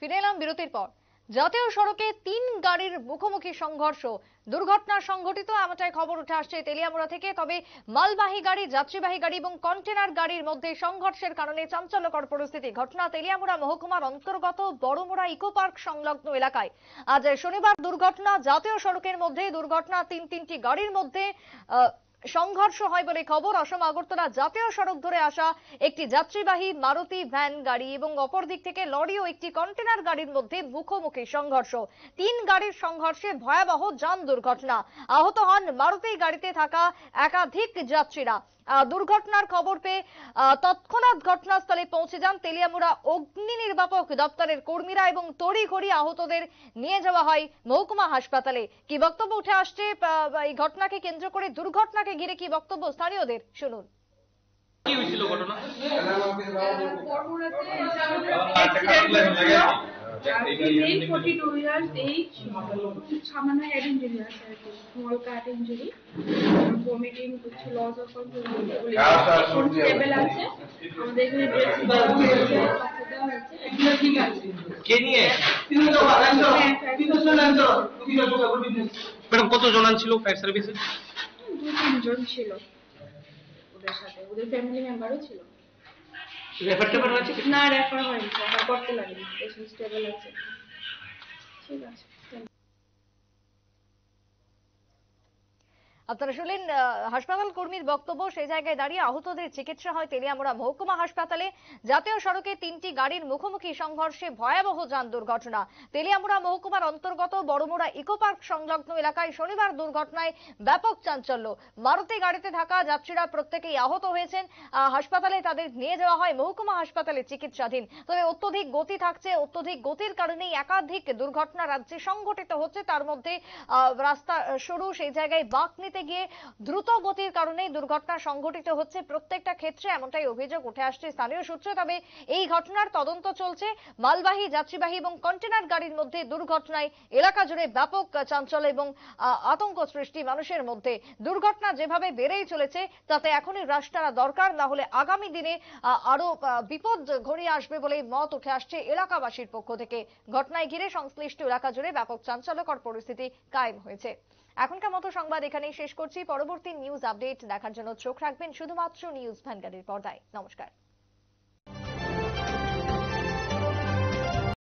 ফিরে এলাম বিরতির পর। জাতীয় সড়কে 3 গাড়ির মুখোমুখি সংঘর্ষ, দুর্ঘটনা সংঘটিত এমনটাই খবর উঠে আসছে তেলিয়ামুড়া থেকে। তবে মালবাহী গাড়ি, যাত্রীবাহী গাড়ি এবং কন্টেনার গাড়ির মধ্যে সংঘর্ষের কারণে চাঞ্চল্যকর পরিস্থিতি। ঘটনা তেলিয়ামুড়া মহকুমার অন্তর্গত বড়মুড়া ইকো পার্ক সংলগ্ন এলাকায়। আজ শনিবার দুর্ঘটনা, জাতীয় সড়কের মধ্যে দুর্ঘটনা, তিনটি গাড়ির মধ্যে সংঘর্ষ হয় বলে খবর। অসম আগরতলা জাতীয় সড়ক ধরে আসা একটি যাত্রীবাহী মারুতি ভ্যান গাড়ি এবং অপর দিক থেকে লরি ও একটি কন্টেনার গাড়ির মধ্যে মুখোমুখি সংঘর্ষ। 3 গাড়ির সংঘর্ষে ভয়াবহ যান দুর্ঘটনা। আহত হন মারুতি গাড়িতে থাকা একাধিক যাত্রীরা। দুর্ঘটনার খবর পেয়ে তৎক্ষণাৎ ঘটনাস্থলে পৌঁছে যান তেলিয়ামুড়া অগ্নি নির্বাপক দপ্তরের কর্মীরা এবং তড়িঘড়ি আহতদের নিয়ে যাওয়া হয় মহকুমা হাসপাতালে। কি বক্তব্য উঠে আসছে এই ঘটনাকে কেন্দ্র করে, দুর্ঘটনাকে ঘিরে কি বক্তব্য স্থানীয়দের, শুনুন। কি হয়েছিল ঘটনা? সামান্য হেড ইঞ্জুরি আছে আর কি, স্মল কাট ইঞ্জুরি, ভমিটিং হচ্ছে, লস অফ কন্ট্রোল আছে। আমাদের এখানে ঠিক আছে। কে নিয়ে ম্যাডাম কতজন ছিল ফায়ার সার্ভিসে? 2-3 জন ছিল, ওদের সাথে ওদের ফ্যামিলি মেম্বারও ছিল। রেফার টেফার হয়েছে? না, রেফার হয়নি, রেফার করতে লাগেনি, পেশেন্ট স্টেবল আছে। ঠিক আছে। আপনারা শুনলেন হাসপাতাল কর্মীর বক্তব্য। সেই জায়গায় দাঁড়িয়ে আহতদের চিকিৎসা হয় তেলিয়ামুড়া মহকুমা হাসপাতালে। জাতীয় সড়কে 3টি গাড়ির মুখোমুখি সংঘর্ষে ভয়াবহ যান দুর্ঘটনা। তেলিয়ামুড়া মহকুমার অন্তর্গত বড়মুড়া ইকো পার্ক সংলগ্ন এলাকায় শনিবার দুর্ঘটনায় ব্যাপক চাঞ্চল্য। মারুতি গাড়িতে থাকা যাত্রীরা প্রত্যেকেই আহত হয়েছেন। হাসপাতালে তাদের নিয়ে যাওয়া হয় মহকুমা হাসপাতালে চিকিৎসাধীন। তবে অত্যধিক গতি থাকছে, অত্যধিক গতির কারণেই একাধিক দুর্ঘটনা রাজ্যে সংঘটিত হচ্ছে। তার মধ্যে রাস্তা সরু, সেই জায়গায় বাঁক গিয়ে দ্রুত গতির কারণে দুর্ঘটনা সংঘটিত হচ্ছে প্রত্যেকটা ক্ষেত্রে, এমনটাই অভিযোগ উঠে আসছে স্থানীয় সূত্রে। তবে এই ঘটনার তদন্ত চলছে। মালবাহী, যাত্রীবাহী এবং কন্টেনার গাড়ির মধ্যে দুর্ঘটনায় এলাকা জুড়ে ব্যাপক চাঞ্চল্য এবং আতঙ্ক সৃষ্টি মানুষের মধ্যে। দুর্ঘটনা যেভাবে বেড়েই চলেছে তাতে এখনই হ্রাস টানা দরকার, না হলে আগামী দিনে আরো বিপদ ঘনিয়ে আসবে বলেই মত উঠে আসছে এলাকাবাসীর পক্ষ থেকে। ঘটনায় ঘিরে সংশ্লিষ্ট এলাকা জুড়ে ব্যাপক চাঞ্চল্যকর পরিস্থিতি কায়েম হয়েছে। এখনকার মতো সংবাদ এখানেই শেষ করছি। পরবর্তী নিউজ আপডেট দেখার জন্য চোখ রাখবেন শুধুমাত্র নিউজ ভ্যানগাড়ির পর্দায়। নমস্কার।